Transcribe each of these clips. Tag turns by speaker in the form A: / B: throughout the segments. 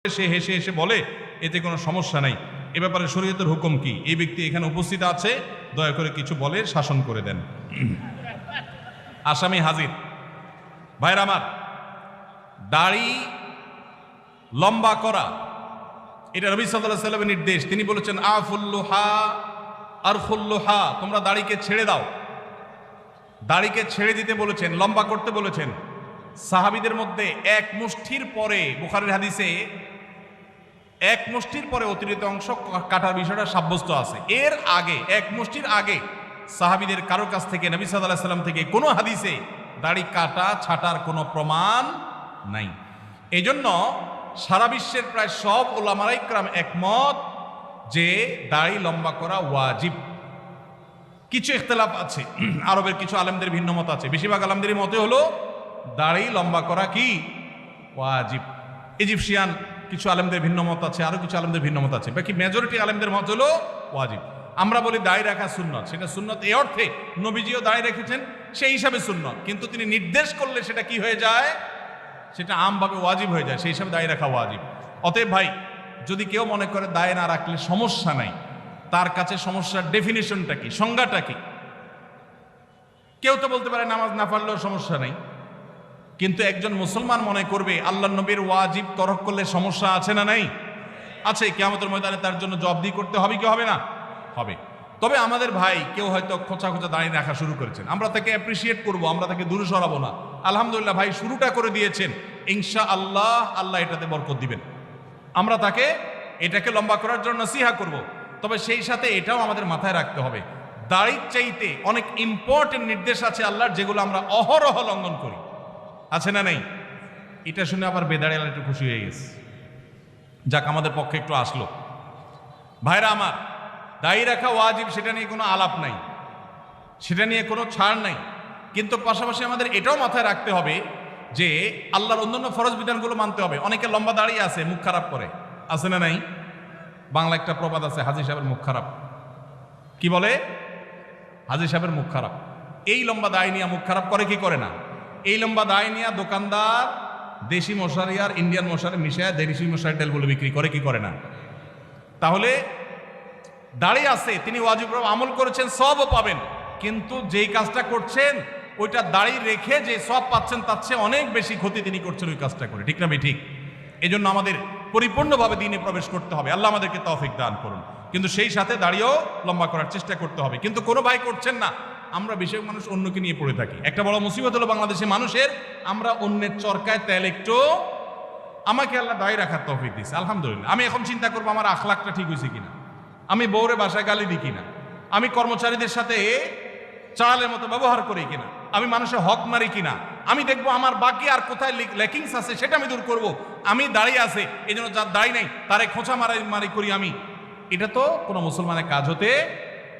A: সে হেসে হেসে বলে এতে কোনো সমস্যা নাই, এ ব্যাপারে শরীয়তের হুকুম কি? এই ব্যক্তি এখানে উপস্থিত আছে, দয়া করে কিছু বলে শাসন করে দেন। আসামি হাজির। ভাইরা আমার, দাড়ি লম্বা করা এটা নবী সাল্লাল্লাহু আলাইহি ওয়াসাল্লামের নির্দেশ। তিনি বলেছেন আফুল্লুহা আরফুল্লুহা, তোমরা দাড়িকে ছেড়ে দাও। দাড়িকে ছেড়ে দিতে বলেছেন, লম্বা করতে বলেছেন। সাহাবীদের মধ্যে এক মুষ্টির পরে, বুখারীর হাদিসে এক মুষ্টির পরে অতিরিক্ত অংশ কাটার বিষয়টা সাব্যস্ত আছে। এর আগে এক মুষ্টির আগে সাহাবীদের কারো কাছ থেকে, নবী সাল্লাল্লাহু আলাইহি ওয়াসাল্লাম থেকে কোনো হাদিসে দাড়ি কাটা ছাটার কোনো প্রমাণ নাই। এই জন্য সারা বিশ্বের প্রায় সব উলামায়ে ইকরাম একমত যে দাড়ি লম্বা করা ওয়াজিব। কিছু ইখতিলাফ আছে, আরবের কিছু আলেমদের ভিন্ন মত আছে। বেশিরভাগ আলেমদের মতে হলো দাড়ি লম্বা করা কি ওয়াজিব। ইজিপশিয়ান কিছু আলেমদের ভিন্ন মত আছে, আরো কিছু আলেমদের ভিন্ন মত আছে। বাকি মেজরিটি আলেমদের মত হলো ওয়াজিব। আমরা বলি দাড়ি রাখা সুন্নত, সেটা সুন্নত এই অর্থে নবীজিও দাড়ি রেখেছেন, সেই হিসাবে সুন্নত। কিন্তু তিনি নির্দেশ করলে সেটা কি হয়ে যায়? সেটা আমভাবে ওয়াজিব হয়ে যায়, সেই হিসাবে দাড়ি রাখা ওয়াজিব। অতএব ভাই, যদি কেউ মনে করে দাড়ি না রাখলে সমস্যা নাই, তার কাছে সমস্যার ডেফিনিশনটা কি, সংজ্ঞাটা কি? কেউ তো বলতে পারে নামাজ না পড়লেও সমস্যা নাই, কিন্তু একজন মুসলমান মনে করবে আল্লাহর নবীর ওয়াজিব তরক করলে সমস্যা আছে না নাই? আছে। কিয়ামতের ময়দানে তার জন্য জবাবদিহি করতে হবে কি হবে না? হবে। তবে আমাদের ভাই কেউ হয়তো খোঁচা খোঁচা দাঁড়িয়ে রাখা শুরু করেছেন, আমরা তাকে অ্যাপ্রিসিয়েট করব, আমরা তাকে দূরে সরাবো না। আলহামদুলিল্লাহ ভাই শুরুটা করে দিয়েছেন, ইনশাআল্লাহ আল্লাহ এটাতে বরকত দিবেন। আমরা তাকে এটাকে লম্বা করার জন্য নসিহা করব। তবে সেই সাথে এটাও আমাদের মাথায় রাখতে হবে, দাড়ির চাইতে অনেক ইম্পর্টেন্ট নির্দেশ আছে আল্লাহর, যেগুলো আমরা অহরহ লঙ্ঘন করি। আছে না নেই? এটা শুনে আবার বেদাড়িয়ালা একটু খুশি হয়ে গেছে, যাক আমাদের পক্ষে একটু আসলো। ভাইরা আমার, দাড়ি রাখা ওয়াজিব, সেটা নিয়ে কোনো আলাপ নাই, সেটা নিয়ে কোনো ছাড় নাই। কিন্তু পাশাপাশি আমাদের এটাও মাথায় রাখতে হবে যে আল্লাহর অন্যান্য ফরজ বিধানগুলো মানতে হবে। অনেকে লম্বা দাড়ি আছে, মুখ খারাপ করে, আছে না নাই? বাংলা একটা প্রবাদ আছে, হাজী সাহেবের মুখ খারাপ। কি বলে? হাজী সাহেবের মুখ খারাপ। এই লম্বা দাড়ি নিয়ে মুখ খারাপ করে কি করে না? এই লম্বা দাড়ি নিয়ে দোকানদার দেশি মশারি আর ইন্ডিয়ান মশারি মিশায় দেশি মশারি তেলগুলো বিক্রি করে কি করে না? তাহলে দাড়ি আছে, তিনি ওয়াজিব আমল করেছেন, সবও পাবেন, কিন্তু যেই কাজটা করছেন ওইটা দাড়ি রেখে যে সব পাচ্ছেন তার চেয়ে অনেক বেশি ক্ষতি তিনি করছেন ওই কাজটা করে। ঠিক না ঠিক? এই জন্য আমাদের পরিপূর্ণভাবে দ্বীনে প্রবেশ করতে হবে। আল্লাহ আমাদেরকে তৌফিক দান করুন। কিন্তু সেই সাথে দাড়িও লম্বা করার চেষ্টা করতে হবে। কিন্তু কোনো ভাই করছেন না, আমরা বেশিরভাগ মানুষ অন্যকে নিয়ে পড়ে থাকি। একটা বড় মুসিবত হলো বাংলাদেশের মানুষের, আমরা অন্যের চরকায় তেল একটু। আমাকে আল্লাহ দাড়ি রাখার তৌফিক দিয়েছে, আলহামদুলিল্লাহ। আমি এখন চিন্তা করবো আমার আখলাকটা ঠিক হয়েছে কিনা, আমি বউরে বাসায় গালি দিই কিনা, আমি কর্মচারীদের সাথে চালের মতো ব্যবহার করি কিনা, আমি মানুষের হক মারি কিনা, আমি দেখবো আমার বাকি আর কোথায় ল্যাকিংস আছে সেটা আমি দূর করব। আমি দাঁড়িয়ে আছে, এই জন্য যার দাড়ি নাই তারে খোঁচা মারি করি আমি। এটা তো কোনো মুসলমানের কাজ হতে।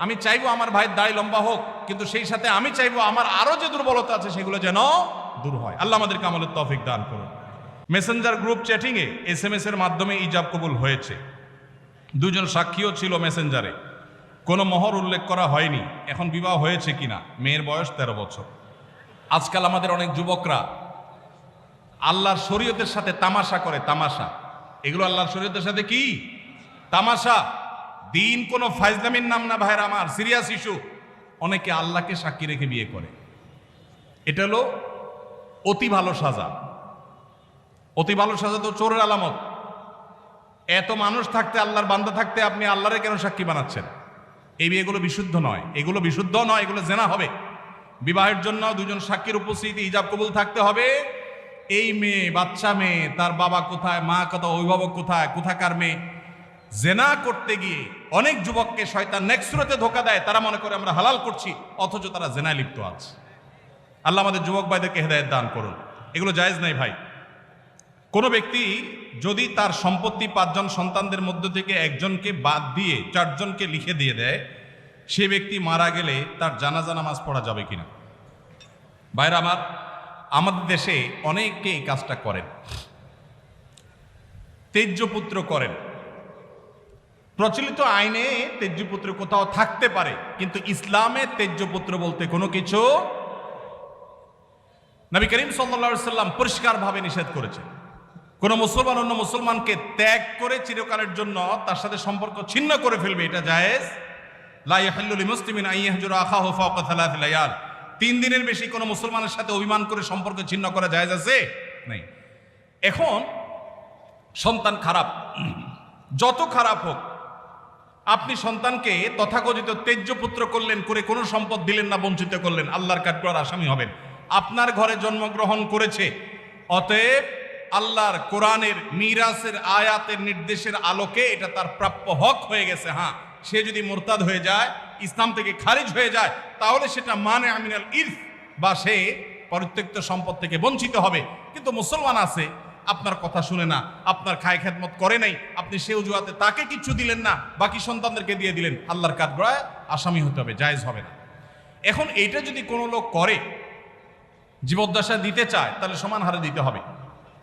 A: আমি চাইবো আমার ভাইয়ের দাড়ি লম্বা হোক, কিন্তু সেই সাথে আমি চাইবো আমার আরো যে দুর্বলতা আছে সেগুলো যেন দূর হয়। আল্লাহ আমাদেরকে আমলের তৌফিক দান করুন। মেসেঞ্জার গ্রুপ চ্যাটিং এ SMS এর মাধ্যমে ইজাব কবুল হয়েছে। দুজন সাক্ষীও ছিল মেসেঞ্জারে, কোনো মোহর উল্লেখ করা হয়নি। এখন বিবাহ হয়েছে কিনা? মেয়ের বয়স 13 বছর। আজকাল আমাদের অনেক যুবকরা আল্লাহর শরীয়তের সাথে তামাশা করে। তামাশা, এগুলো আল্লাহর শরীয়তের সাথে কি তামাশা? দিন কোনো ফাইজলামির নাম না ভাইরা আমার, সিরিয়াস ইস্যু। অনেকে আল্লাহকে সাক্ষী রেখে বিয়ে করে। এটা হলো অতি ভালো সাজা। অতি ভালো সাজা তো চোরের আলামত। এত মানুষ থাকতে, আল্লাহর বান্দা থাকতে আপনি আল্লাহরে কেন সাক্ষী বানাচ্ছেন? এই বিয়েগুলো বিশুদ্ধ নয়, এগুলো বিশুদ্ধ নয়, এগুলো জেনা হবে। বিবাহের জন্য দুজন সাক্ষীর উপস্থিতি, ইজাব কবুল থাকতে হবে। এই মেয়ে, বাচ্চা মেয়ে, তার বাবা কোথায়, মা কোথায়, অভিভাবক কোথায়, কোথাকার মেয়ে। জেনা করতে গিয়ে অনেক যুবককে শয়তান নেক্সট সুরতে ধোঁকা দেয়, তারা মনে করে আমরা হালাল করছি, অথচ তারা জেনায় লিপ্ত আছে। আল্লাহ আমাদের যুবক ভাইদেরকে হেদায়েত দান করুন। এগুলো জায়েজ নাই ভাই। কোনো ব্যক্তি যদি তার সম্পত্তি 5 জন সন্তানদের মধ্য থেকে একজনকে বাদ দিয়ে 4 জনকে লিখে দিয়ে দেয়, সে ব্যক্তি মারা গেলে তার জানাজা নামাজ পড়া যাবে কিনা? ভাইরা আমার, আমাদের দেশে অনেকে এই কাজটা করেন, তেজ্যপুত্র করেন। প্রচলিত আইনে তেজ্যপুত্র কোথাও থাকতে পারে, কিন্তু ইসলামে তেজ্যপুত্র বলতে কোনো কিছু নবী করিম সাল্লাল্লাহু আলাইহি ওয়াসাল্লাম পরিষ্কারভাবে নিষেধ করেছেন। কোন মুসলমান অন্য মুসলমানকে ত্যাগ করে চিরকালের জন্য তার সাথে সম্পর্ক ছিন্ন করে ফেলবে, এটা জায়েজ। লা ইয়াহিল্লু লিমুসলিমিন আন ইয়াহজুরা আখাহু ফাওকা সালাসি লায়াল। 3 দিনের বেশি কোনো মুসলমানের সাথে অভিমান করে সম্পর্ক ছিন্ন করা জায়েজ আছে? নেই। এখন সন্তান খারাপ, যত খারাপ হোক, আপনি সন্তানকে তথাকথিত তেজ্য পুত্র করলেন, করে কোনো সম্পদ দিলেন না, বঞ্চিত করলেন, আল্লাহর কাঠগড়ার আসামি হবেন। আপনার ঘরে জন্মগ্রহণ করেছে, অতএব আল্লাহর কোরআনের মিরাসের আয়াতের নির্দেশের আলোকে এটা তার প্রাপ্য হক হয়ে গেছে। হ্যাঁ, সে যদি মুরতাদ হয়ে যায়, ইসলাম থেকে খারিজ হয়ে যায়, তাহলে সেটা মানে আমিনাল ইরফ, বা সে পরিত্যক্ত সম্পদ থেকে বঞ্চিত হবে। কিন্তু মুসলমান আছে, আপনার কথা শুনে না, আপনার খায় খেদমত করে নাই, আপনি সে অজুহাতে তাকে কিছু দিলেন না, বাকি সন্তানদেরকে দিয়ে দিলেন, আল্লাহর কাঠগড়ায় আসামি হতে হবে, জায়েজ হবে না। এখন এইটা যদি কোনো লোক করে, জীবদ্দশা দিতে চায়, তাহলে সমান হারে দিতে হবে।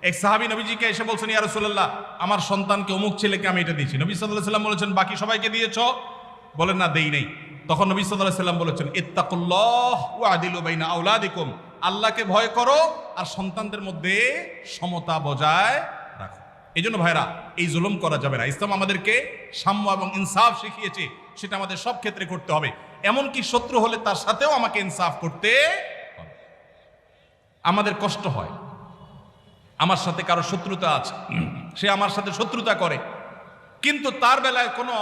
A: এক সাহাবী নবীজিকে এসে বলছেন, ইয়া রাসূলুল্লাহ, আমার সন্তানকে অমুক ছেলেকে আমি এটা দিয়েছি। নবী সাল্লাল্লাহু আলাইহি ওয়াসাল্লাম বলেছেন, বাকি সবাইকে দিয়েছো? বলেন না, দেই নাই। তখন নবী সাল্লাল্লাহু আলাইহি ওয়াসাল্লাম বলেছেন, ইত্তাকুল্লাহ ওয়া আদিলু বাইনা আওলাদিকুম, আল্লাহকে ভয় করো আর সন্তানদের মধ্যে সমতা বজায় রাখো। এই জন্য ভাইরা, এই জুলুম করা যাবে না। ইসলাম আমাদেরকে সাম্য এবং ইনসাফ শিখিয়েছে, সেটা আমাদের সব ক্ষেত্রে করতে হবে। এমনকি শত্রু হলে তার সাথেও আমাকে ইনসাফ করতে হবে। আমাদের কষ্ট হয়, আমার সাথে কারো শত্রুতা আছে, সে আমার সাথে শত্রুতা করে, কিন্তু তার বেলায় কোনো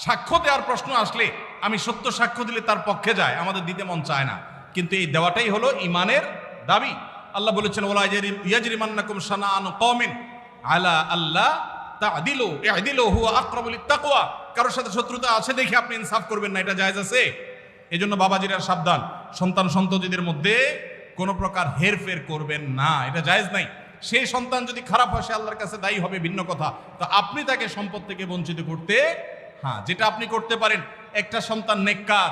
A: সাক্ষ্য দেওয়ার প্রশ্ন আসলে আমি সত্য সাক্ষ্য দিলে তার পক্ষে যায়, আমাদের দিতে মন চায় না। কিন্তু এই দেওয়াটাই হলো ইমানের দাবি। আল্লাহ বলেছেন, ওয়ালা ইয়াজরিমান্নাকুম শানাআনু কওমিন আলা আল্লাহ তা'দিলু ই'দিলু হুয়া আকরাবু লিত-তাকওয়া। কারোর সাথে শত্রুতা আছে দেখে আপনি ইনসাফ করবেন না, এটা জায়েজ আছে? এজন্য বাবাজিরা সাবধান, সন্তান সন্ততিদের মধ্যে কোনো প্রকার হেরফের করবেন না, এটা জায়েজ নাই। সেই সন্তান যদি খারাপ হয়, সে আল্লাহর কাছে দায়ী হবে, ভিন্ন কথা। তো আপনি তাকে সম্পদ থেকে বঞ্চিত করতে, হ্যাঁ, যেটা আপনি করতে পারেন, একটা সন্তান নেককার,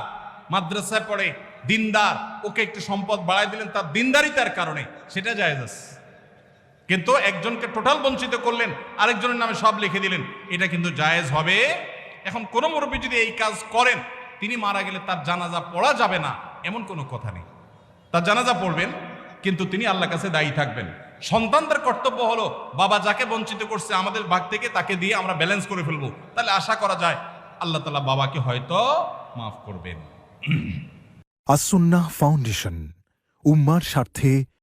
A: মাদ্রাসায় পড়ে, দিনদার, ওকে একটু সম্পদ বাড়াই দিলেন তার দিনদারিতার কারণে, সেটা জায়েজ আছে। কিন্তু একজনকে টোটাল বঞ্চিত করলেন, আরেকজনের নামে সব লিখে দিলেন, এটা কিন্তু জায়েজ হবে। এখন কোনো মুরব্বী যদি এই কাজ করেন, তিনি মারা গেলে তার জানাজা পড়া যাবে না, এমন কোনো কথা নেই। তার জানাজা পড়বেন, কিন্তু তিনি আল্লাহর কাছে দায়ী থাকবেন। সন্তানদের কর্তব্য হলো, বাবা যাকে বঞ্চিত করছে আমাদের ভাগ থেকে তাকে দিয়ে আমরা ব্যালেন্স করে ফেলবো, তাহলে আশা করা যায় আল্লাহ তাআলা বাবাকে হয়তো মাফ করবেন।
B: আস-সুন্নাহ ফাউন্ডেশন, উম্মার স্বার্থে